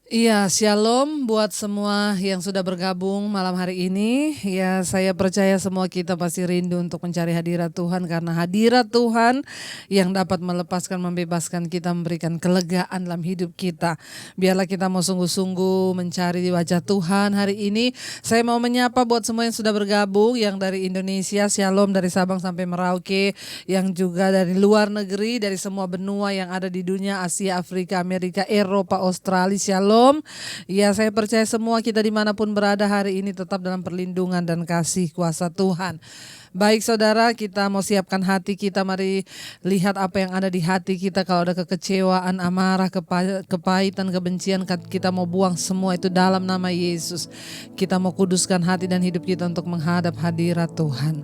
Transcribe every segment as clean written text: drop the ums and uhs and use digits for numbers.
Iya, shalom buat semua yang sudah bergabung malam hari ini. Ya, saya percaya semua kita pasti rindu untuk mencari hadirat Tuhan, karena hadirat Tuhan yang dapat melepaskan, membebaskan kita, memberikan kelegaan dalam hidup kita. Biarlah kita mau sungguh-sungguh mencari wajah Tuhan hari ini. Saya mau menyapa buat semua yang sudah bergabung, yang dari Indonesia, shalom dari Sabang sampai Merauke, yang juga dari luar negeri, dari semua benua yang ada di dunia, Asia, Afrika, Amerika, Eropa, Australia, shalom. Ya, saya percaya semua kita dimanapun berada hari ini tetap dalam perlindungan dan kasih kuasa Tuhan. Baik saudara, kita mau siapkan hati kita, mari lihat apa yang ada di hati kita. Kalau ada kekecewaan, amarah, kepahitan, kebencian, kita mau buang semua itu dalam nama Yesus. Kita mau kuduskan hati dan hidup kita untuk menghadap hadirat Tuhan.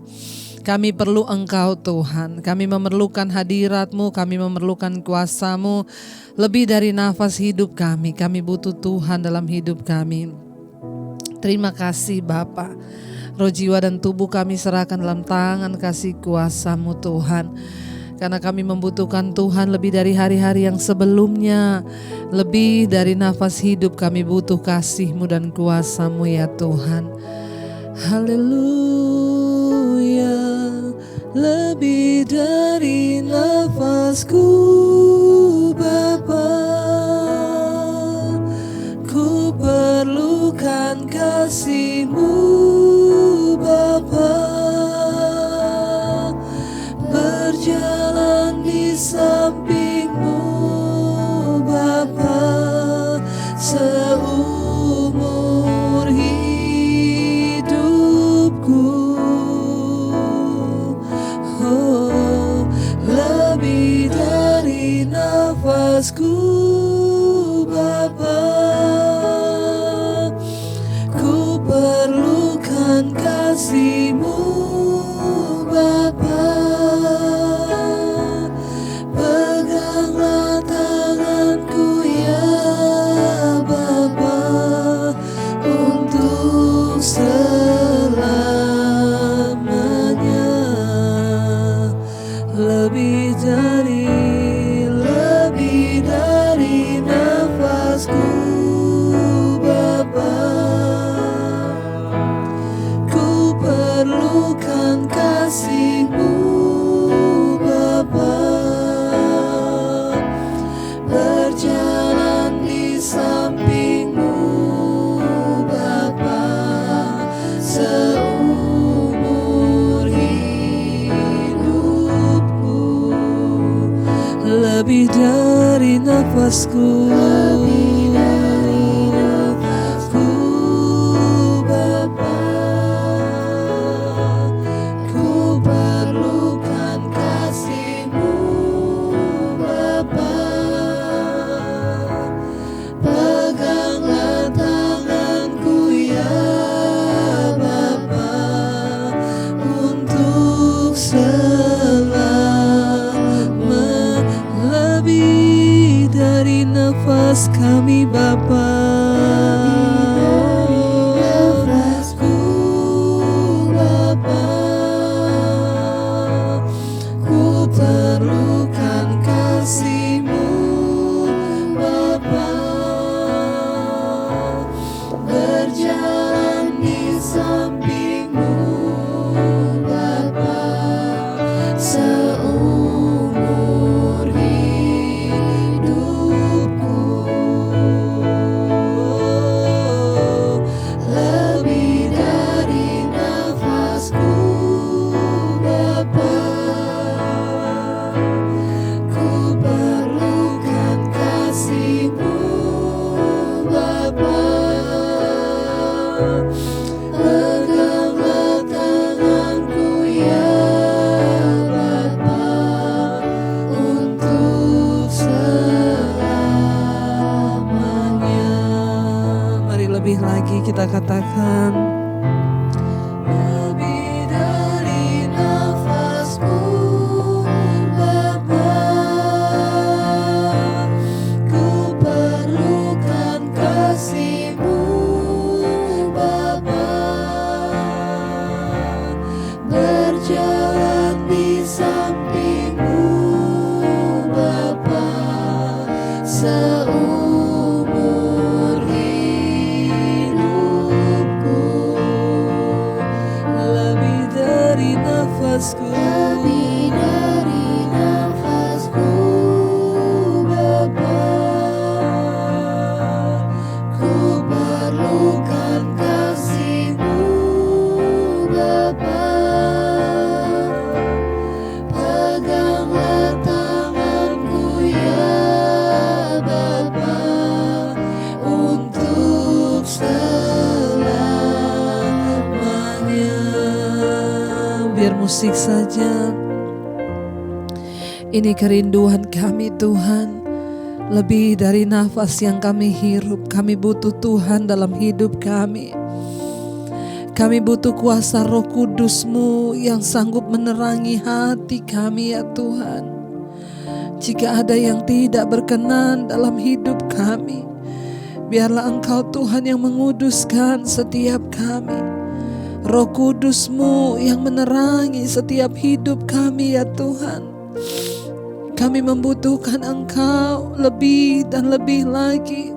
Kami perlu Engkau Tuhan, kami memerlukan hadirat-Mu, kami memerlukan kuasa-Mu. Lebih dari nafas hidup kami butuh Tuhan dalam hidup kami. Terima kasih Bapa. Roh, jiwa dan tubuh kami serahkan dalam tangan kasih kuasa-Mu Tuhan. Karena kami membutuhkan Tuhan lebih dari hari-hari yang sebelumnya. Lebih dari nafas hidup kami butuh kasih-Mu dan kuasa-Mu ya Tuhan. Haleluya. Lebih dari nafasku Bapa, ku perlukan kasih-Mu Bapa. Berjalan di samping-Mu Bapa, seumur hidupku. Oh, lebih dari nafasku Bapa, ku perlukan kasih-Mu Bapa. Peganglah tanganku ya Bapa, untuk selamanya. Lebih dari nafasku Bapa, ku perlukan kasih-Mu Bapa. Berjalan di samping-Mu Bapa, seumur hidupku. Lebih dari nafasku Bapa, ku perlukan kasih-Mu Bapa. Peganglah tanganku ya Bapa, untuk lebih dari nafas kami Bapa. Nafasku Bapa, ku perlukan kasih-Mu Bapa. Berjalan di samping-Mu Bapa, seumur hidupku. Lebih dari nafasku Bapa, ku perlukan kasih-Mu Bapa. Peganglah tanganku ya Bapa, untuk selamanya. Mari lebih lagi kita katakan, lebih dari nafasku Bapa, ku perlukan kasih-Mu Bapa. Berjalan di samping-Mu Bapa, seumur musik saja. Ini kerinduan kami Tuhan. Lebih dari nafas yang kami hirup, kami butuh Tuhan dalam hidup kami. Kami butuh kuasa Roh Kudus-Mu yang sanggup menerangi hati kami ya Tuhan. Jika ada yang tidak berkenan dalam hidup kami, biarlah Engkau Tuhan yang menguduskan setiap kami. Roh Kudus-Mu yang menerangi setiap hidup kami ya Tuhan. Kami membutuhkan Engkau lebih dan lebih lagi.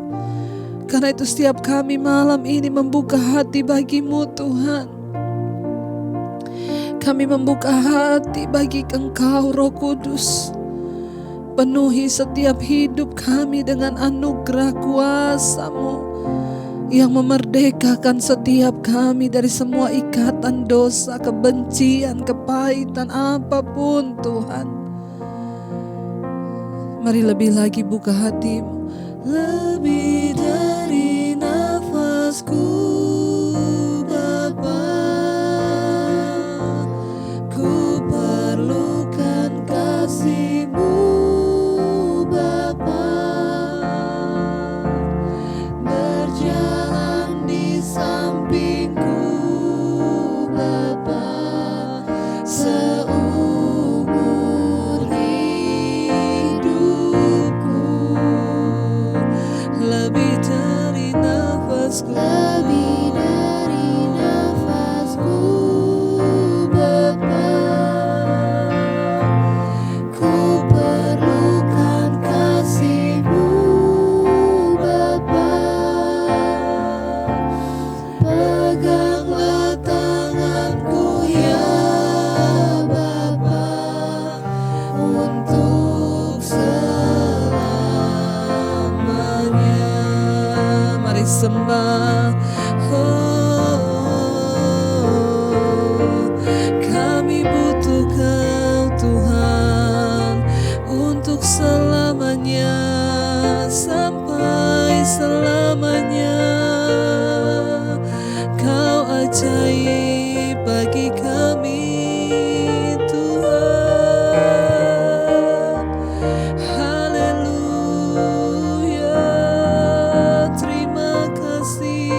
Karena itu setiap kami malam ini membuka hati bagi-Mu Tuhan. Kami membuka hati bagi Engkau Roh Kudus. Penuhi setiap hidup kami dengan anugerah kuasa-Mu yang memerdekakan setiap kami dari semua ikatan dosa, kebencian, kepahitan apapun Tuhan. Mari lebih lagi buka hatimu. Lebih dari nafasku Bapa, ku perlukan kasih-Mu Bapa. Berjalan di sampingku Bapa, seumur hidupku. Lebih dari nafasku, lebih dari nafasku Bapa, ku perlukan kasih-Mu Bapa. Peganglah tanganku ya Bapa, untuk selamanya. Mari sembah. Kami butuh Kau Tuhan untuk selamanya, sampai selamanya. Kau ajaib bagi kami Tuhan. Haleluya, terima kasih.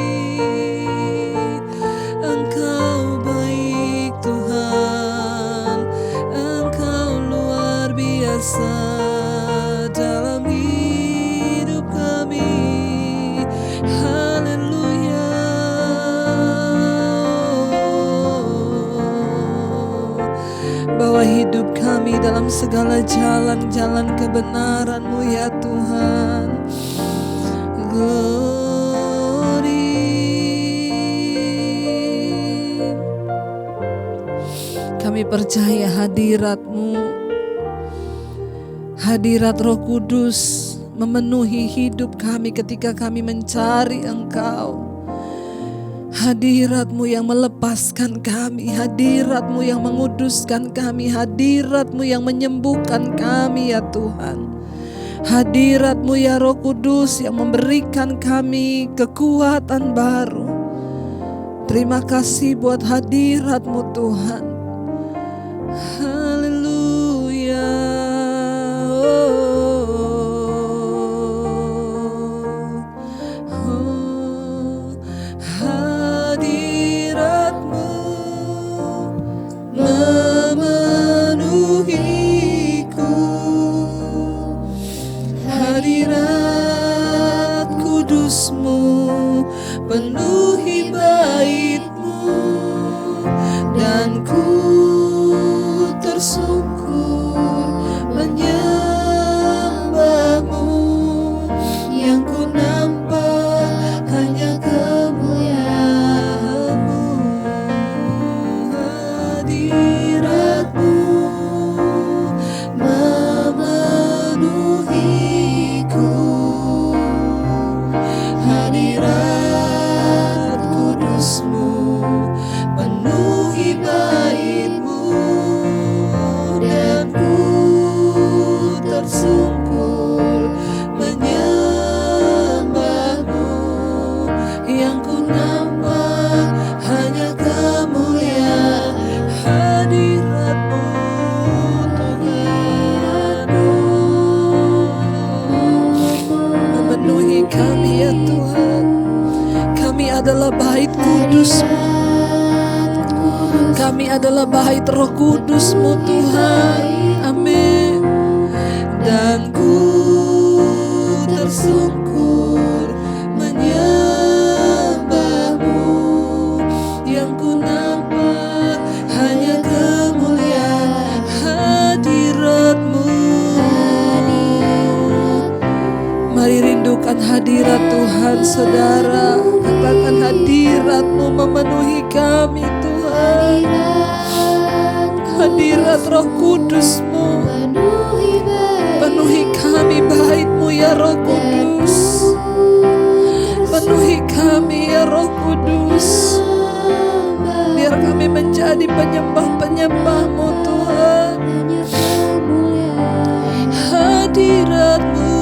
Engkau baik Tuhan, Engkau luar biasa dalam hidup kami. Haleluya. Bawa hidup kami dalam segala jalan-jalan kebenaran-Mu ya Tuhan. Glory. Kami percaya hadirat-Mu, hadirat Roh Kudus memenuhi hidup kami ketika kami mencari Engkau. Hadirat-Mu yang melepaskan kami, hadirat-Mu yang menguduskan kami, hadirat-Mu yang menyembuhkan kami ya Tuhan. Hadirat-Mu ya Roh Kudus yang memberikan kami kekuatan baru. Terima kasih buat hadirat-Mu Tuhan. Haleluya. Hadirat-Mu memenuhiku. Hadirat kudus-Mu penuhi bait-Mu, dan ku tersungkur menyembah-Mu. Yang ku nampak hanya kemuliaan-Mu. Hadirat-Mu memenuhiku. Hadirat adalah bait Roh Kudus-Mu Tuhan. Amin. Dan ku tersungkur menyembah-Mu, yang ku nampak hanya kemuliaan hadirat-Mu. Mari rindukan hadirat Tuhan, saudara. Katakan, hadirat-Mu memenuhi kami Tuhan. Hadirat Roh Kudus-Mu penuhi kami, bait-Mu ya Roh Kudus. Penuhi kami ya Roh Kudus. Biar kami menjadi penyembah-penyembah-Mu Tuhan. Hadirat-Mu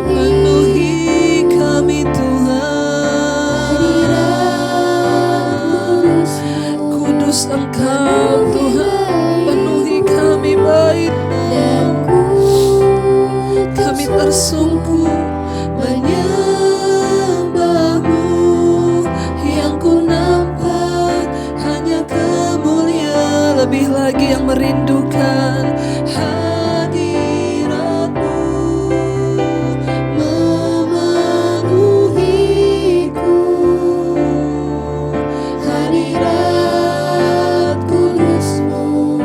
penuhi kami Tuhan. Kudus Engkau Tuhan, penuhi kami bait-Mu. Kami tersungkur menyembah-Mu, yang ku nampak hanya kemuliaan. Lebih lagi yang merindukan hadirat-Mu memenuhiku. Hadirat Kudus-Mu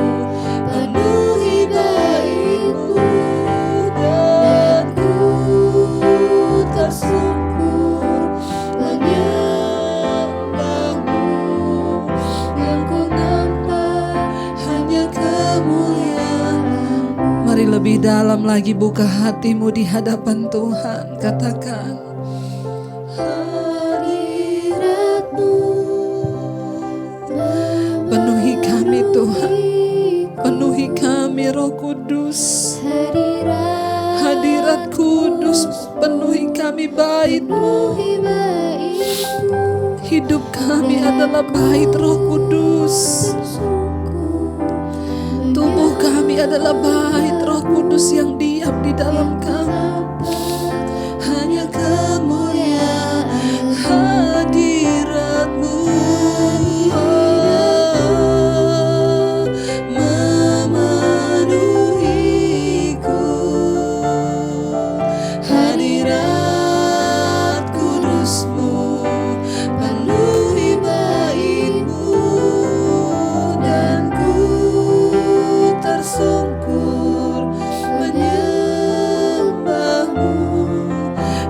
penuhi bait-Mu, dan ku tersungkur menyembah-Mu, yang ku nampak hanya kemuliaan. Mari lebih dalam lagi buka hatimu di hadapan Tuhan. Katakan, hadirat-Mu penuhi kami Tuhan. Penuhi kami Roh Kudus. Hadirat Kudus penuhi kami bait-Mu. Hidup kami adalah bait Roh Kudus. Tubuh kami adalah bait Roh Kudus yang diam di dalam kami. Hanya kemuliaan hadirat-Mu memenuhiku. Hadirat Kudus-Mu penuhi bait-Mu, dan ku tersungkur menyembah-Mu,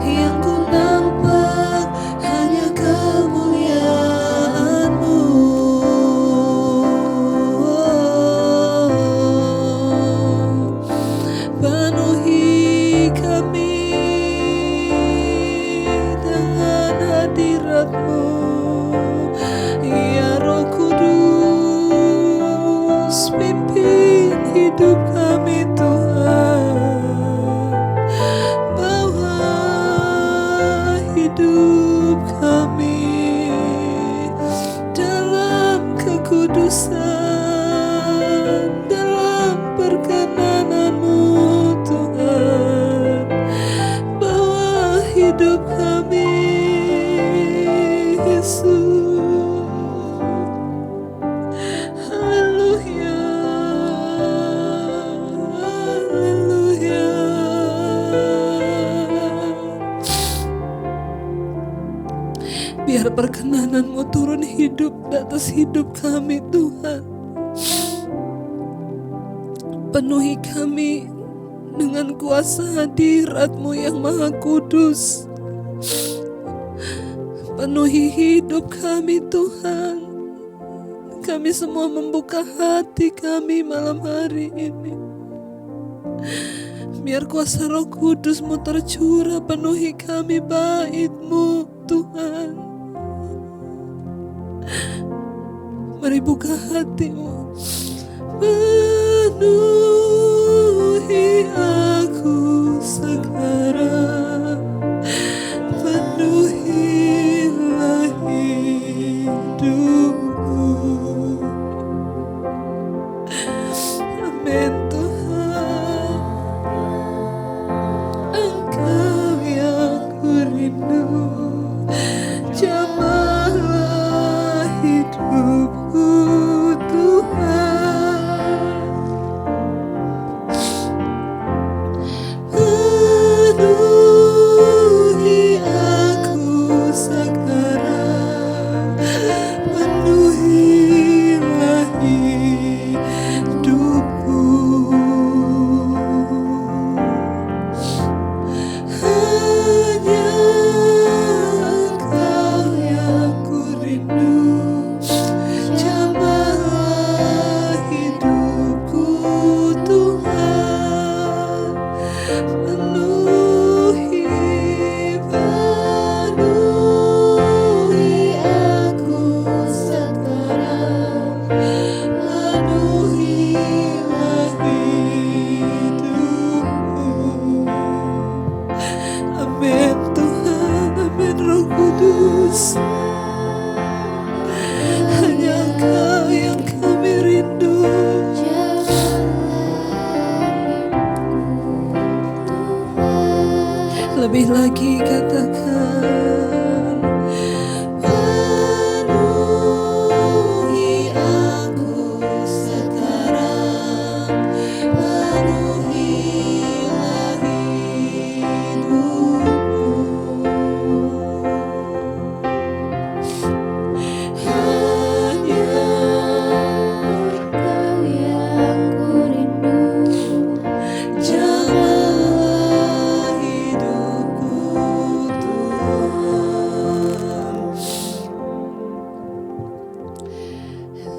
yang ku nampak hanya kemuliaan-Mu. Penuhi kami dengan hadirat-Mu ya Roh Kudus. Pimpin hidup kami Tuhan. Bawa hidup kami dalam kekudusan, dalam perkenanan-Mu Tuhan. Bawa hidup kami Yesus. Haleluya, haleluya. Biar perkenanan-Mu turun hidup di atas hidup kami Tuhan. Penuhi kami dengan kuasa hadirat-Mu yang maha kudus. Penuhi hidup kami Tuhan. Kami semua membuka hati kami malam hari ini. Biar kuasa Roh Kudus-Mu tercurah, penuhi kami bait-Mu Tuhan. Mari buka hatimu. Penuhi aku sekarang, penuhilah hidupku. Amin Tuhan, Engkau yang ku rindu.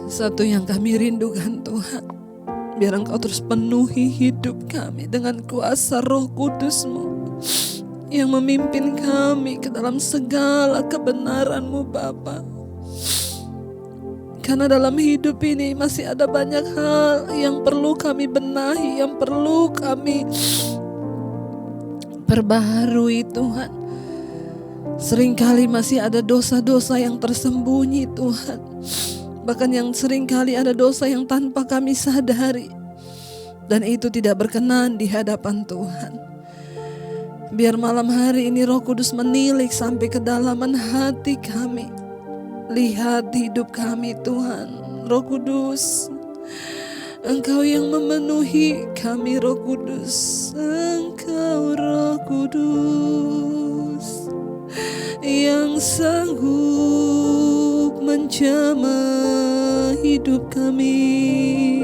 Satu yang kami rindukan Tuhan, biar Engkau terus penuhi hidup kami dengan kuasa Roh Kudus-Mu yang memimpin kami ke dalam segala kebenaran-Mu Bapa. Karena dalam hidup ini masih ada banyak hal yang perlu kami benahi, yang perlu kami perbaharui Tuhan. Seringkali masih ada dosa-dosa yang tersembunyi Tuhan. Bahkan yang seringkali ada dosa yang tanpa kami sadari. Dan itu tidak berkenan di hadapan Tuhan. Biar malam hari ini Roh Kudus menilik sampai kedalaman hati kami. Lihat hidup kami Tuhan. Roh Kudus, Engkau yang memenuhi kami Roh Kudus. Engkau Roh Kudus yang sanggup menjamah hidup kami.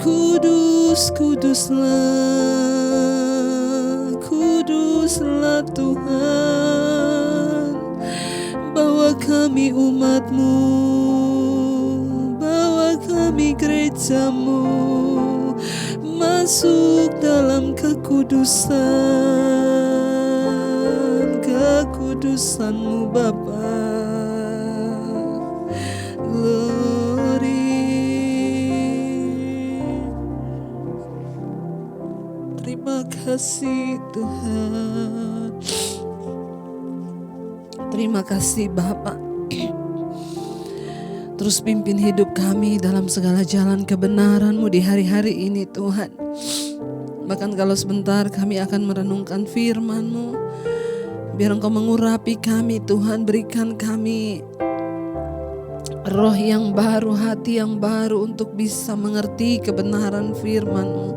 Kudus, kuduslah, kuduslah Tuhan. Bawa kami umat-Mu, bawa kami gereja-Mu masuk dalam kekudusan-Mu Bapa. Glory. Terima kasih Tuhan. Terima kasih Bapa. Terus pimpin hidup kami dalam segala jalan kebenaran-Mu di hari-hari ini Tuhan. Bahkan kalau sebentar kami akan merenungkan firman-Mu, biar Engkau mengurapi kami Tuhan. Berikan kami roh yang baru, hati yang baru untuk bisa mengerti kebenaran firman-Mu,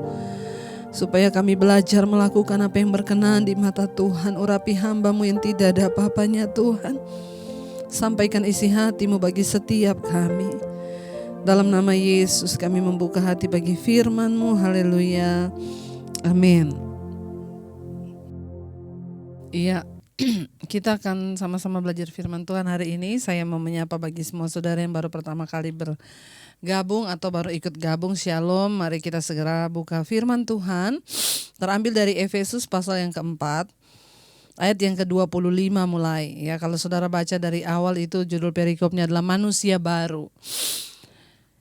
supaya kami belajar melakukan apa yang berkenan di mata Tuhan. Urapi hamba-Mu yang tidak ada apa-apanya Tuhan. Sampaikan isi hati-Mu bagi setiap kami. Dalam nama Yesus kami membuka hati bagi firman-Mu. Haleluya. Amin. Iya, kita akan sama-sama belajar firman Tuhan hari ini. Saya mau menyapa bagi semua saudara yang baru pertama kali bergabung atau baru ikut gabung. Shalom, mari kita segera buka firman Tuhan. Terambil dari Efesus pasal yang keempat, ayat yang ke-25 mulai. Ya, kalau saudara baca dari awal itu judul perikopnya adalah manusia baru.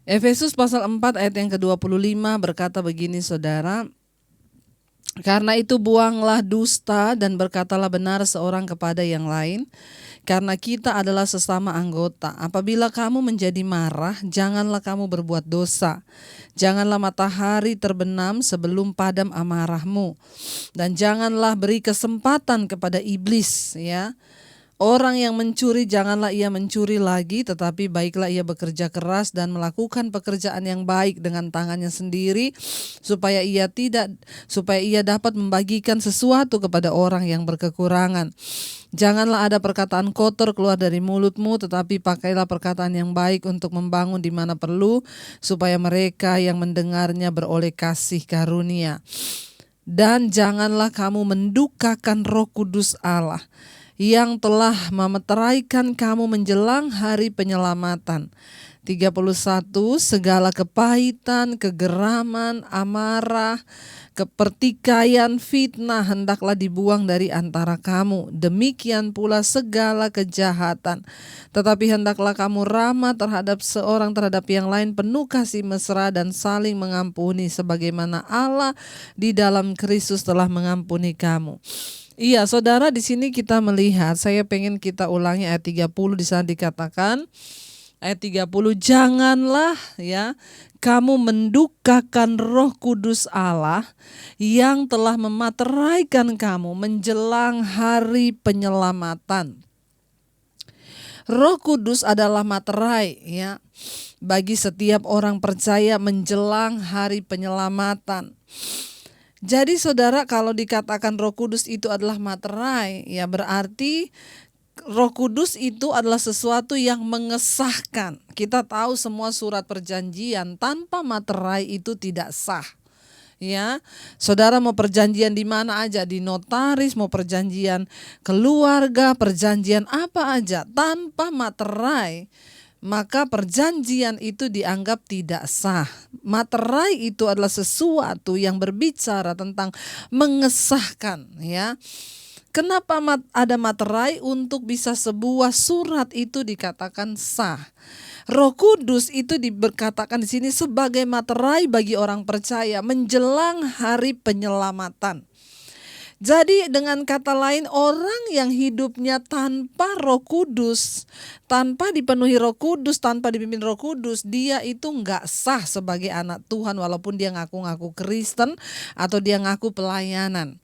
Efesus pasal 4 ayat yang ke-25 berkata begini saudara. Karena itu buanglah dusta dan berkatalah benar seorang kepada yang lain, karena kita adalah sesama anggota. Apabila kamu menjadi marah, janganlah kamu berbuat dosa. Janganlah matahari terbenam sebelum padam amarahmu, dan janganlah beri kesempatan kepada iblis. Ya, orang yang mencuri janganlah ia mencuri lagi, tetapi baiklah ia bekerja keras dan melakukan pekerjaan yang baik dengan tangannya sendiri, supaya ia dapat membagikan sesuatu kepada orang yang berkekurangan. Janganlah ada perkataan kotor keluar dari mulutmu, tetapi pakailah perkataan yang baik untuk membangun di mana perlu, supaya mereka yang mendengarnya beroleh kasih karunia. Dan janganlah kamu mendukakan Roh Kudus Allah, yang telah memeteraikan kamu menjelang hari penyelamatan. 31. Segala kepahitan, kegeraman, amarah, kepertikaian, fitnah hendaklah dibuang dari antara kamu. Demikian pula segala kejahatan. Tetapi hendaklah kamu ramah terhadap seorang terhadap yang lain, penuh kasih mesra dan saling mengampuni, sebagaimana Allah di dalam Kristus telah mengampuni kamu. Iya, saudara, di sini kita melihat, saya pengen kita ulangi ayat 30. Di sana dikatakan ayat 30, janganlah ya kamu mendukakan Roh Kudus Allah yang telah memateraikan kamu menjelang hari penyelamatan. Roh Kudus adalah materai ya bagi setiap orang percaya menjelang hari penyelamatan. Jadi saudara, kalau dikatakan Roh Kudus itu adalah materai, ya berarti Roh Kudus itu adalah sesuatu yang mengesahkan. Kita tahu semua surat perjanjian tanpa materai itu tidak sah. Ya, saudara mau perjanjian di mana aja, di notaris, mau perjanjian keluarga, perjanjian apa aja, tanpa materai maka perjanjian itu dianggap tidak sah. Materai itu adalah sesuatu yang berbicara tentang mengesahkan, ya. Kenapa ada materai? Untuk bisa sebuah surat itu dikatakan sah. Roh Kudus itu diberkatakan di sini sebagai materai bagi orang percaya menjelang hari penyelamatan. Jadi dengan kata lain, orang yang hidupnya tanpa Roh Kudus, tanpa dipenuhi Roh Kudus, tanpa dipimpin Roh Kudus, dia itu nggak sah sebagai anak Tuhan walaupun dia ngaku-ngaku Kristen atau dia ngaku pelayanan.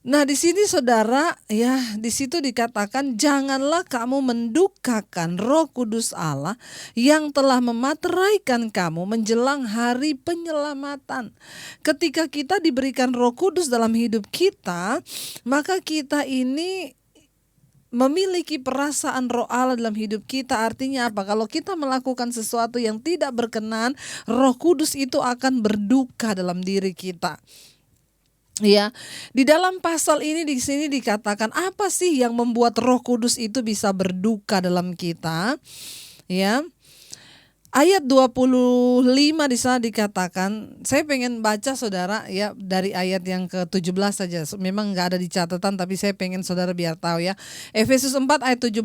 Nah, di sini saudara, ya, di situ dikatakan janganlah kamu mendukakan Roh Kudus Allah yang telah memateraikan kamu menjelang hari penyelamatan. Ketika kita diberikan Roh Kudus dalam hidup kita, maka kita ini memiliki perasaan Roh Allah dalam hidup kita. Artinya apa? Kalau kita melakukan sesuatu yang tidak berkenan, Roh Kudus itu akan berduka dalam diri kita. Ya, di dalam pasal ini di sini dikatakan apa sih yang membuat Roh Kudus itu bisa berduka dalam kita? Ya. Ayat 25 di sana dikatakan, saya pengen baca saudara ya dari ayat yang ke-17 saja. Memang enggak ada di catatan tapi saya pengen saudara biar tahu ya. Efesus 4 ayat 17,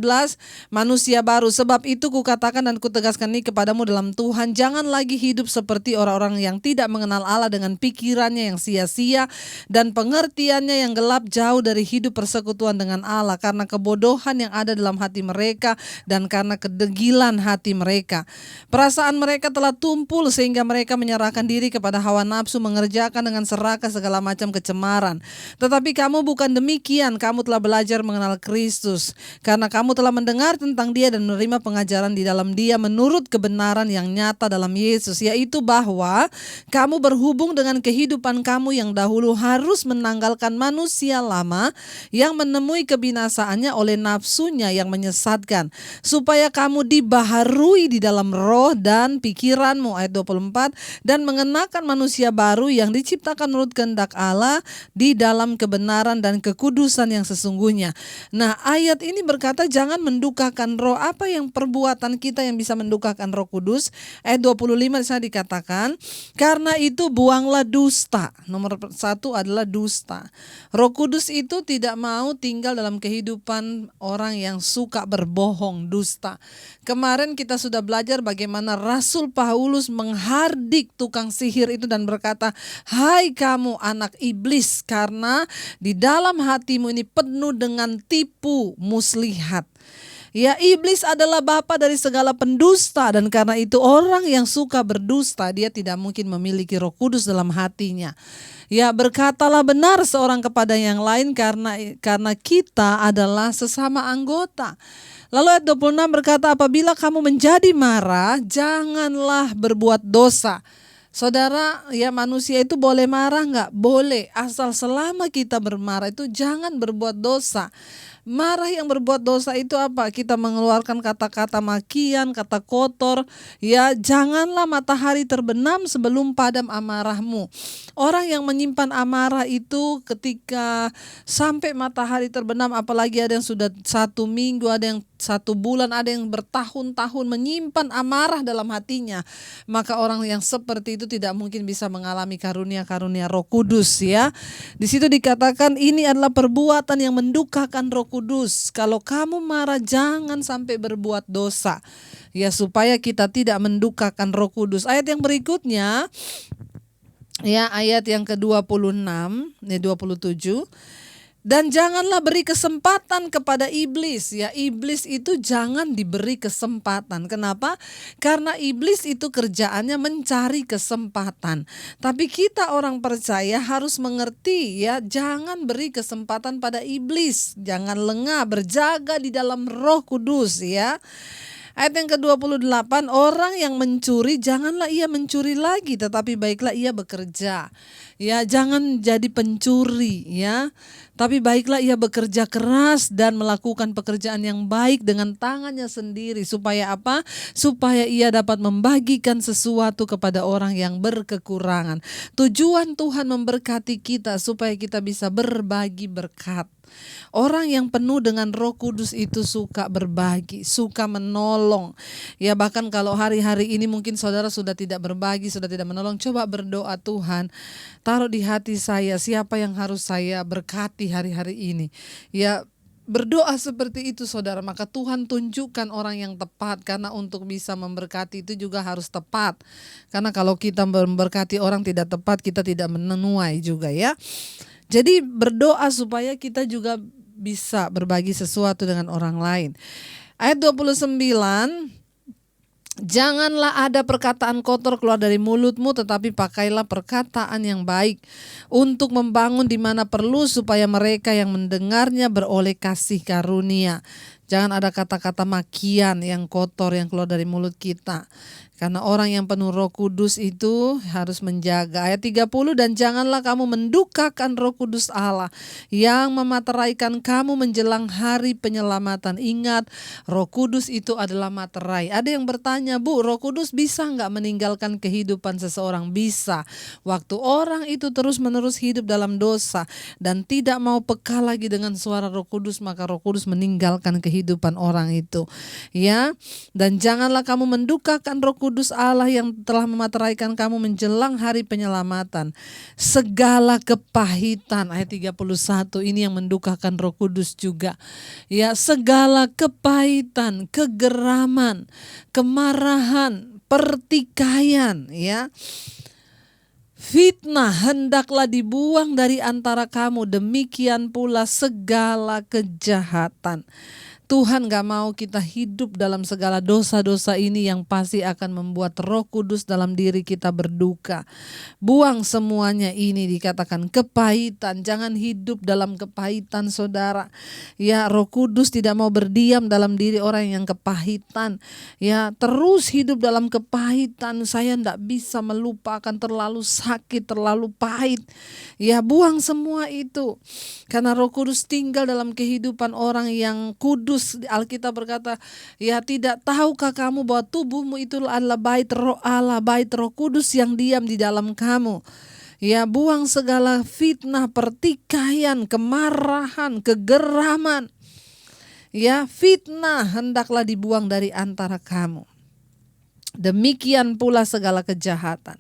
manusia baru, sebab itu kukatakan dan kutegaskan ini kepadamu dalam Tuhan, jangan lagi hidup seperti orang-orang yang tidak mengenal Allah dengan pikirannya yang sia-sia dan pengertiannya yang gelap jauh dari hidup persekutuan dengan Allah karena kebodohan yang ada dalam hati mereka dan karena kedegilan hati mereka. Perasaan mereka telah tumpul sehingga mereka menyerahkan diri kepada hawa nafsu, mengerjakan dengan serakah segala macam kecemaran. Tetapi kamu bukan demikian, kamu telah belajar mengenal Kristus. Karena kamu telah mendengar tentang Dia dan menerima pengajaran di dalam Dia menurut kebenaran yang nyata dalam Yesus, yaitu bahwa kamu berhubung dengan kehidupan kamu yang dahulu harus menanggalkan manusia lama yang menemui kebinasaannya oleh nafsunya yang menyesatkan, supaya kamu dibaharui di dalam roh dan pikiranmu, ayat 24, dan mengenakan manusia baru yang diciptakan menurut kehendak Allah di dalam kebenaran dan kekudusan yang sesungguhnya. Nah, ayat ini berkata jangan mendukakan roh. Apa yang perbuatan kita yang bisa mendukakan Roh Kudus? Ayat 25 di sana dikatakan, karena itu buanglah dusta. Nomor 1 adalah dusta. Roh Kudus itu tidak mau tinggal dalam kehidupan orang yang suka berbohong, dusta. Kemarin kita sudah belajar bagaimana Rasul Paulus menghardik tukang sihir itu dan berkata, hai kamu anak iblis, karena di dalam hatimu ini penuh dengan tipu muslihat. Ya, iblis adalah bapa dari segala pendusta, dan karena itu orang yang suka berdusta dia tidak mungkin memiliki Roh Kudus dalam hatinya. Ya, berkatalah benar seorang kepada yang lain karena kita adalah sesama anggota. Lalu ayat 26 berkata, apabila kamu menjadi marah, janganlah berbuat dosa. Saudara, ya, manusia itu boleh marah enggak? Boleh, asal selama kita bermarah itu jangan berbuat dosa. Marah yang berbuat dosa itu apa? Kita mengeluarkan kata-kata makian, kata kotor. Ya, janganlah matahari terbenam sebelum padam amarahmu. Orang yang menyimpan amarah itu ketika sampai matahari terbenam, apalagi ada yang sudah 1 minggu, ada yang 1 bulan, ada yang bertahun-tahun menyimpan amarah dalam hatinya, maka orang yang seperti itu tidak mungkin bisa mengalami karunia-karunia Roh Kudus, ya. Di situ dikatakan ini adalah perbuatan yang mendukakan Roh Kudus. Kalau kamu marah jangan sampai berbuat dosa, ya, supaya kita tidak mendukakan Roh Kudus. Ayat yang berikutnya, ya, ayat yang ke-26, 27. Dan janganlah beri kesempatan kepada iblis. Ya, iblis itu jangan diberi kesempatan. Kenapa? Karena iblis itu kerjaannya mencari kesempatan. Tapi kita orang percaya harus mengerti, ya, jangan beri kesempatan pada iblis. Jangan lengah, berjaga di dalam Roh Kudus, ya. Ayat yang ke-28, orang yang mencuri janganlah ia mencuri lagi, tetapi baiklah ia bekerja. Ya, jangan jadi pencuri, ya. Tapi baiklah ia bekerja keras dan melakukan pekerjaan yang baik dengan tangannya sendiri. Supaya apa? Supaya ia dapat membagikan sesuatu kepada orang yang berkekurangan. Tujuan Tuhan memberkati kita supaya kita bisa berbagi berkat. Orang yang penuh dengan Roh Kudus itu suka berbagi, suka menolong. Ya, bahkan kalau hari-hari ini mungkin saudara sudah tidak berbagi, sudah tidak menolong, coba berdoa, Tuhan, taruh di hati saya siapa yang harus saya berkati hari-hari ini. Ya, berdoa seperti itu saudara, maka Tuhan tunjukkan orang yang tepat, karena untuk bisa memberkati itu juga harus tepat. Karena kalau kita memberkati orang tidak tepat, kita tidak menuai juga ya. Jadi berdoa supaya kita juga bisa berbagi sesuatu dengan orang lain. Ayat 29, janganlah ada perkataan kotor keluar dari mulutmu, tetapi pakailah perkataan yang baik untuk membangun di mana perlu, supaya mereka yang mendengarnya beroleh kasih karunia. Jangan ada kata-kata makian yang kotor yang keluar dari mulut kita. Karena orang yang penuh Roh Kudus itu harus menjaga. Ayat 30, dan janganlah kamu mendukakan Roh Kudus Allah yang memateraikan kamu menjelang hari penyelamatan. Ingat, Roh Kudus itu adalah materai. Ada yang bertanya, Bu, Roh Kudus bisa nggak meninggalkan kehidupan seseorang? Bisa. Waktu orang itu terus-menerus hidup dalam dosa dan tidak mau peka lagi dengan suara Roh Kudus, maka Roh Kudus meninggalkan kehidupan orang itu. Ya, dan janganlah kamu mendukakan Roh Kudus Allah yang telah memateraikan kamu menjelang hari penyelamatan. Segala kepahitan, ayat 31 ini yang mendukakan Roh Kudus juga. Ya, segala kepahitan, kegeraman, kemarahan, pertikaian, ya. Fitnah hendaklah dibuang dari antara kamu, demikian pula segala kejahatan. Tuhan gak mau kita hidup dalam segala dosa-dosa ini yang pasti akan membuat Roh Kudus dalam diri kita berduka. Buang semuanya ini, dikatakan kepahitan. Jangan hidup dalam kepahitan saudara. Ya, Roh Kudus tidak mau berdiam dalam diri orang yang kepahitan. Ya, terus hidup dalam kepahitan. Saya tidak bisa melupakan, terlalu sakit, terlalu pahit. Ya, buang semua itu. Karena Roh Kudus tinggal dalam kehidupan orang yang kudus. Alkitab berkata, ya, tidak tahukah kamu bahwa tubuhmu itu adalah bait Roh Allah, bait Roh Kudus yang diam di dalam kamu. Ya, buang segala fitnah, pertikaian, kemarahan, kegeraman. Ya, fitnah hendaklah dibuang dari antara kamu. Demikian pula segala kejahatan.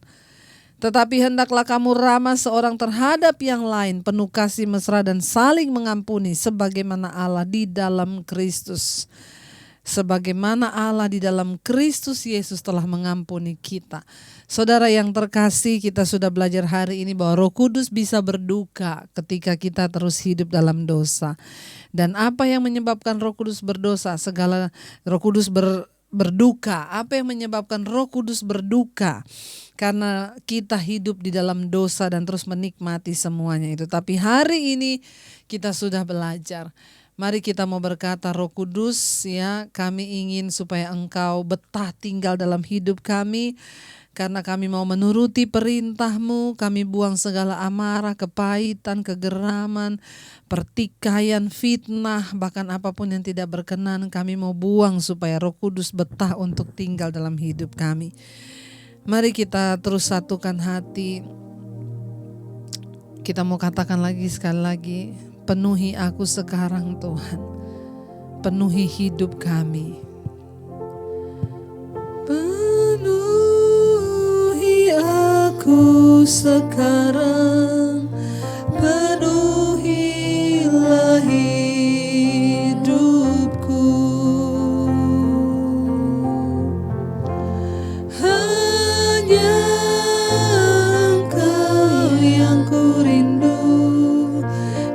Tetapi hendaklah kamu ramah seorang terhadap yang lain, penuh kasih mesra dan saling mengampuni, sebagaimana Allah di dalam Kristus. Sebagaimana Allah di dalam Kristus Yesus telah mengampuni kita. Saudara yang terkasih, kita sudah belajar hari ini bahwa Roh Kudus bisa berduka ketika kita terus hidup dalam dosa. Dan apa yang menyebabkan Roh Kudus berdosa? Roh Kudus berduka. Apa yang menyebabkan Roh Kudus berduka? Karena kita hidup di dalam dosa dan terus menikmati semuanya itu. Tapi hari ini kita sudah belajar. Mari kita mau berkata, Roh Kudus, ya, kami ingin supaya Engkau betah tinggal dalam hidup kami. Karena kami mau menuruti perintah-Mu, kami buang segala amarah, kepahitan, kegeraman, pertikaian, fitnah, bahkan apapun yang tidak berkenan, kami mau buang supaya Roh Kudus betah untuk tinggal dalam hidup kami. Mari kita terus satukan hati. Kita mau katakan lagi sekali lagi, penuhi aku sekarang Tuhan. Penuhi hidup kami. Penuhi aku sekarang, penuhilah hidupku. Hanya Engkau yang ku rindu,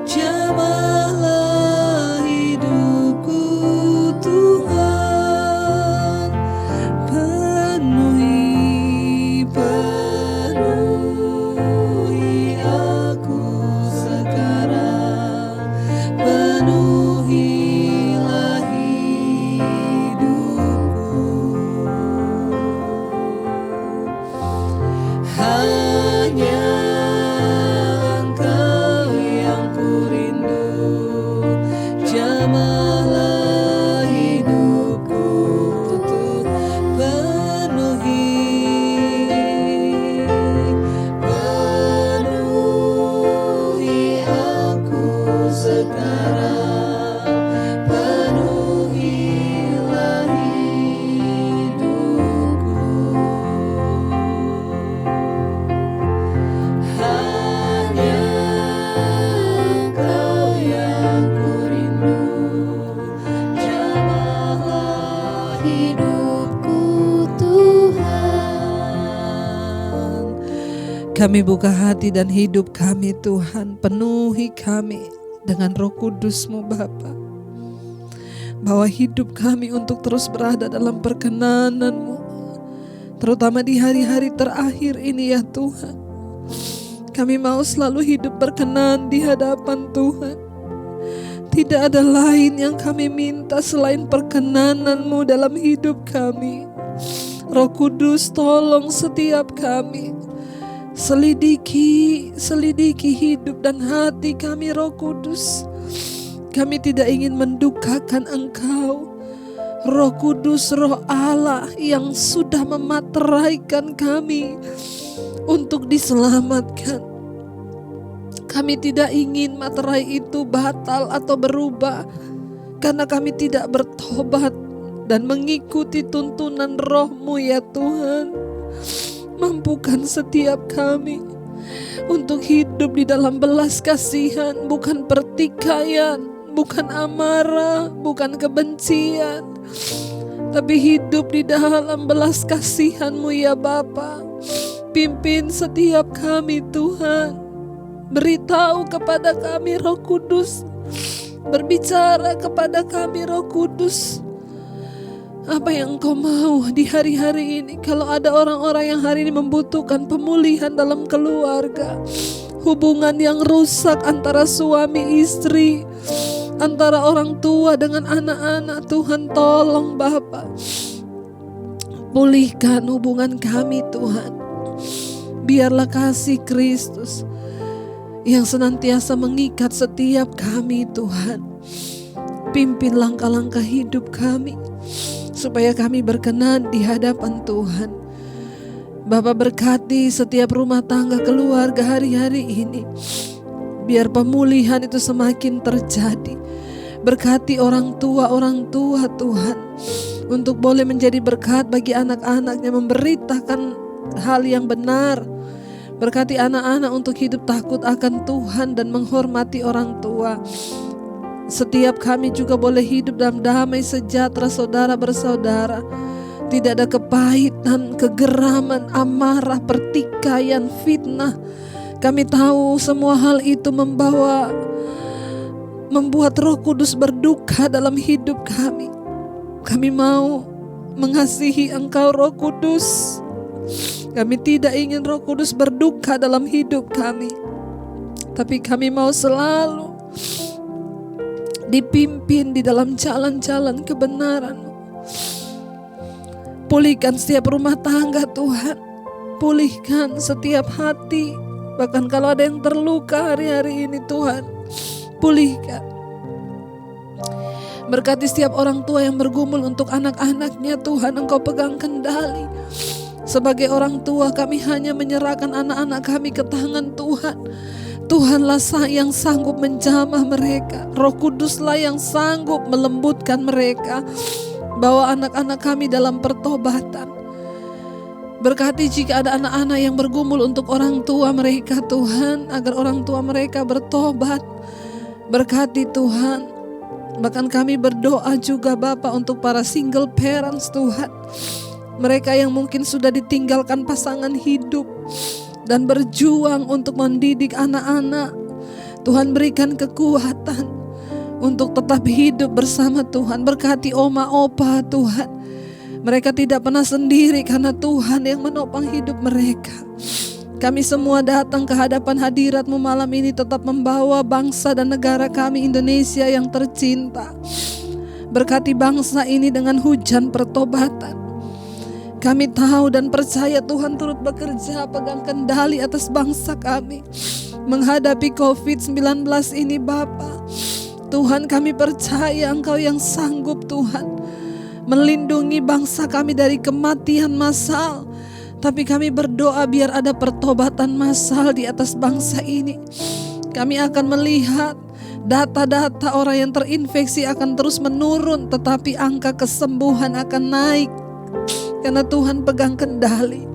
jamahlah hidupku Tuhan. Penuhi aku sekarang, penuhilah hidupku. Hanya Engkau yang ku rindu, Kami buka hati dan hidup kami Tuhan, penuhi kami dengan Roh Kudus-Mu Bapa. Bawa hidup kami untuk terus berada dalam perkenanan-Mu, terutama di hari-hari terakhir ini ya Tuhan. Kami mau selalu hidup berkenan di hadapan Tuhan. Tidak ada lain yang kami minta selain perkenanan-Mu dalam hidup kami. Roh Kudus, tolong setiap kami. Selidiki hidup dan hati kami Roh Kudus. Kami tidak ingin mendukakan Engkau, Roh Kudus, Roh Allah yang sudah memateraikan kami untuk diselamatkan. Kami tidak ingin materai itu batal atau berubah, karena kami tidak bertobat dan mengikuti tuntunan Roh-Mu ya Tuhan. Mampukan setiap kami untuk hidup di dalam belas kasihan, bukan pertikaian, bukan amarah, bukan kebencian, tapi hidup di dalam belas kasihan-Mu ya Bapa. Pimpin setiap kami Tuhan. Beritahu kepada kami Roh Kudus. Berbicara kepada kami Roh Kudus. Apa yang Engkau mau di hari-hari ini? Kalau ada orang-orang yang hari ini membutuhkan pemulihan dalam keluarga, hubungan yang rusak antara suami istri, antara orang tua dengan anak-anak, Tuhan tolong Bapa, pulihkan hubungan kami Tuhan. Biarlah kasih Kristus yang senantiasa mengikat setiap kami Tuhan. Pimpin langkah-langkah hidup kami, supaya kami berkenan di hadapan Tuhan. Bapa, berkati setiap rumah tangga keluarga hari-hari ini. Biar pemulihan itu semakin terjadi. Berkati orang tua Tuhan, untuk boleh menjadi berkat bagi anak-anaknya, memberitakan hal yang benar. Berkati anak-anak untuk hidup takut akan Tuhan dan menghormati orang tua. Setiap kami juga boleh hidup dalam damai sejahtera saudara bersaudara. Tidak ada kepahitan, kegeraman, amarah, pertikaian, fitnah. Kami tahu semua hal itu membuat Roh Kudus berduka dalam hidup kami. Kami mau mengasihi Engkau Roh Kudus. Kami tidak ingin Roh Kudus berduka dalam hidup kami, tapi kami mau selalu dipimpin di dalam jalan-jalan kebenaran. Pulihkan setiap rumah tangga Tuhan. Pulihkan setiap hati. Bahkan kalau ada yang terluka hari-hari ini Tuhan, pulihkan. Berkati setiap orang tua yang bergumul untuk anak-anaknya Tuhan, Engkau pegang kendali. Sebagai orang tua kami hanya menyerahkan anak-anak kami ke tangan Tuhan. Tuhanlah yang sanggup menjamah mereka. Roh Kuduslah yang sanggup melembutkan mereka. Bawa anak-anak kami dalam pertobatan. Berkati jika ada anak-anak yang bergumul untuk orang tua mereka Tuhan, agar orang tua mereka bertobat. Berkati Tuhan. Bahkan kami berdoa juga Bapa untuk para single parents Tuhan. Mereka yang mungkin sudah ditinggalkan pasangan hidup dan berjuang untuk mendidik anak-anak. Tuhan berikan kekuatan untuk tetap hidup bersama Tuhan. Berkati oma opa Tuhan. Mereka tidak pernah sendiri karena Tuhan yang menopang hidup mereka. Kami semua datang ke hadapan hadirat-Mu malam ini tetap membawa bangsa dan negara kami Indonesia yang tercinta. Berkati bangsa ini dengan hujan pertobatan. Kami tahu dan percaya Tuhan turut bekerja, pegang kendali atas bangsa kami menghadapi COVID-19 ini Bapa. Tuhan, kami percaya Engkau yang sanggup Tuhan melindungi bangsa kami dari kematian massal. Tapi kami berdoa biar ada pertobatan massal di atas bangsa ini. Kami akan melihat data-data orang yang terinfeksi akan terus menurun, tetapi angka kesembuhan akan naik. Karena Tuhan pegang kendali.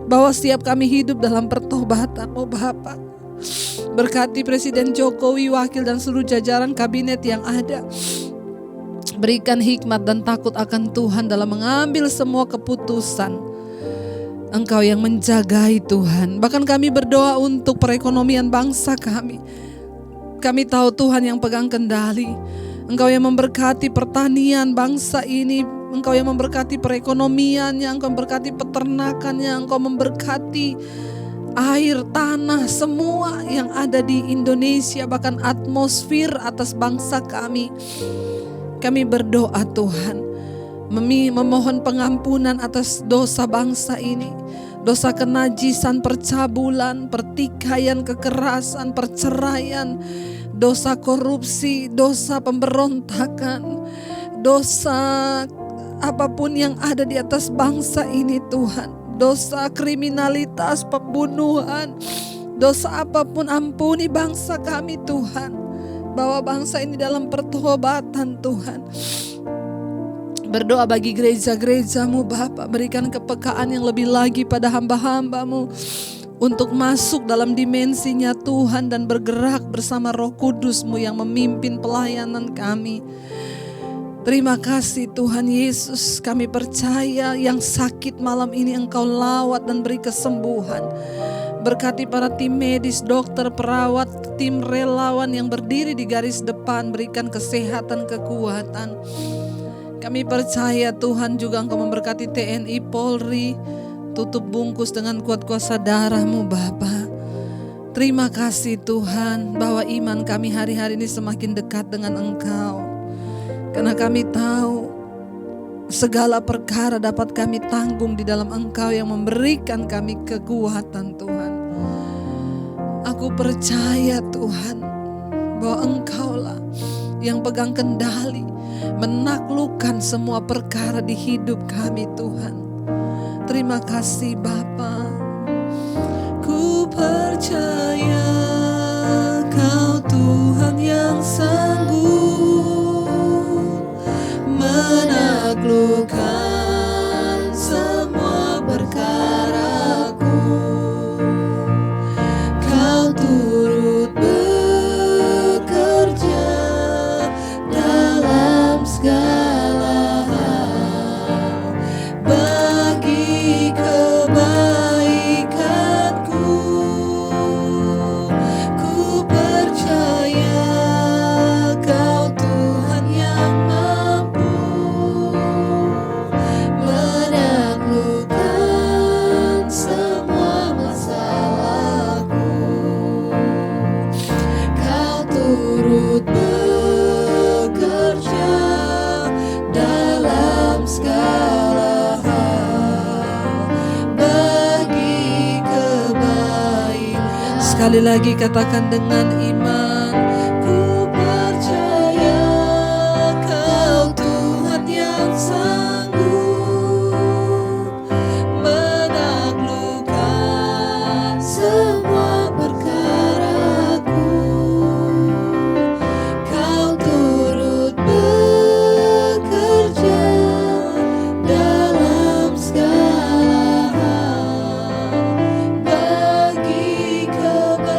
Bahwa setiap kami hidup dalam pertobatan, oh Bapa. Berkati Presiden Jokowi, wakil dan seluruh jajaran kabinet yang ada. Berikan hikmat dan takut akan Tuhan dalam mengambil semua keputusan. Engkau yang menjagai Tuhan. Bahkan kami berdoa untuk perekonomian bangsa kami. Kami tahu Tuhan yang pegang kendali. Engkau yang memberkati pertanian bangsa ini. Engkau yang memberkati perekonomiannya. Engkau memberkati peternakannya. Engkau memberkati air, tanah, semua yang ada di Indonesia. Bahkan atmosfer atas bangsa kami. Kami berdoa Tuhan, memohon pengampunan atas dosa bangsa ini. Dosa kenajisan, percabulan, pertikaian, kekerasan, perceraian, dosa korupsi, dosa pemberontakan, dosa apapun yang ada di atas bangsa ini Tuhan. Dosa kriminalitas, pembunuhan, dosa apapun ampuni bangsa kami Tuhan. Bawa bangsa ini dalam pertobatan Tuhan. Berdoa bagi gereja-gerejamu Bapa, berikan kepekaan yang lebih lagi pada hamba-hambamu untuk masuk dalam dimensinya Tuhan dan bergerak bersama Roh Kudus-Mu yang memimpin pelayanan kami. Terima kasih Tuhan Yesus, kami percaya yang sakit malam ini Engkau lawat dan beri kesembuhan. Berkati para tim medis, dokter, perawat, tim relawan yang berdiri di garis depan, berikan kesehatan, kekuatan. Kami percaya Tuhan juga Engkau memberkati TNI, Polri, tutup bungkus dengan kuat kuasa darah-Mu Bapa. Terima kasih Tuhan bahwa iman kami hari-hari ini semakin dekat dengan Engkau. Karena kami tahu segala perkara dapat kami tanggung di dalam Engkau yang memberikan kami kekuatan Tuhan. Aku percaya Tuhan bahwa Engkaulah yang pegang kendali, menaklukkan semua perkara di hidup kami Tuhan. Terima kasih Bapa. Ku percaya Kau Tuhan yang sanggup menaklukkan semua perkaraku. Kau turut bekerja dalam segala hal bagi kebaikanku. Ku percaya Kau Tuhan yang mampu menaklukkan semua masalahku. Kau turut bekerja dalam segala hal bagi kebaikan. Sekali lagi katakan dengan iman. Ku percaya Kau Tuhan yang sanggup menaklukkan semua perkaraku. Kau turut bekerja dalam segala hal bagi kebaikanku.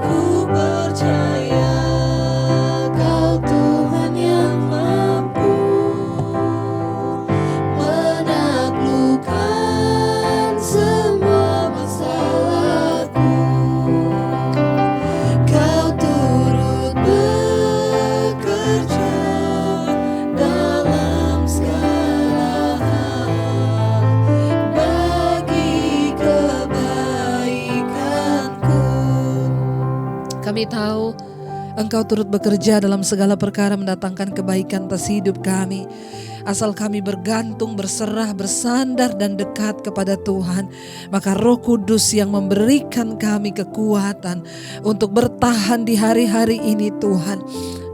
Ku percaya Kau Tuhan yang mampu menaklukkan semua masalahku. Kau turut bekerja dalam segala hal bagi kebaikanku. Kami tahu Engkau turut bekerja dalam segala perkara mendatangkan kebaikan atas hidup kami. Asal kami bergantung, berserah, bersandar dan dekat kepada Tuhan, maka Roh Kudus yang memberikan kami kekuatan untuk bertahan di hari-hari ini Tuhan.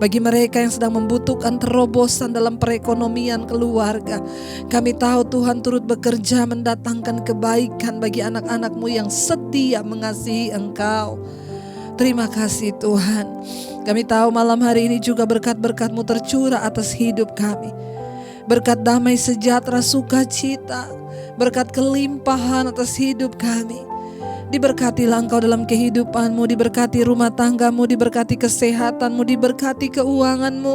Bagi mereka yang sedang membutuhkan terobosan dalam perekonomian keluarga, kami tahu Tuhan turut bekerja mendatangkan kebaikan bagi anak-anak-Mu yang setia mengasihi Engkau. Terima kasih Tuhan. Kami tahu malam hari ini juga berkat-berkat-Mu tercurah atas hidup kami. Berkat damai sejahtera, sukacita, berkat kelimpahan atas hidup kami. Diberkatilah engkau dalam kehidupanmu, diberkati rumah tanggamu, diberkati kesehatanmu, diberkati keuanganmu.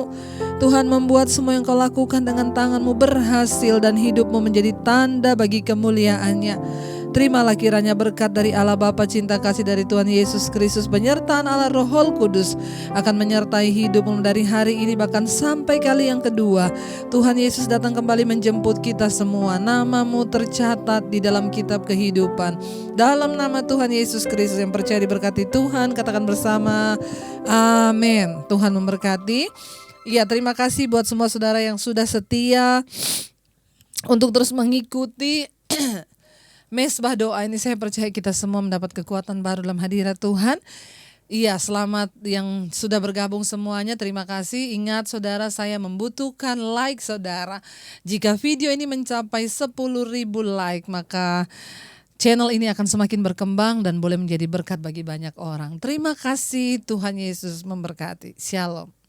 Tuhan, membuat semua yang kau lakukan dengan tanganmu berhasil dan hidupmu menjadi tanda bagi kemuliaannya. Terimalah kiranya berkat dari Allah Bapa, cinta kasih dari Tuhan Yesus Kristus, penyertaan Allah Roh Kudus akan menyertai hidupmu dari hari ini bahkan sampai kali yang kedua. Tuhan Yesus datang kembali menjemput kita semua. Namamu tercatat di dalam kitab kehidupan. Dalam nama Tuhan Yesus Kristus, yang percaya diberkati Tuhan, katakan bersama, amin. Tuhan memberkati. Ya, terima kasih buat semua saudara yang sudah setia untuk terus mengikuti Mesbah doa ini. Saya percaya kita semua mendapat kekuatan baru dalam hadirat Tuhan. Iya, selamat yang sudah bergabung semuanya. Terima kasih. Ingat saudara, saya membutuhkan like saudara. Jika video ini mencapai 10.000 like, maka channel ini akan semakin berkembang dan boleh menjadi berkat bagi banyak orang. Terima kasih, Tuhan Yesus memberkati. Shalom.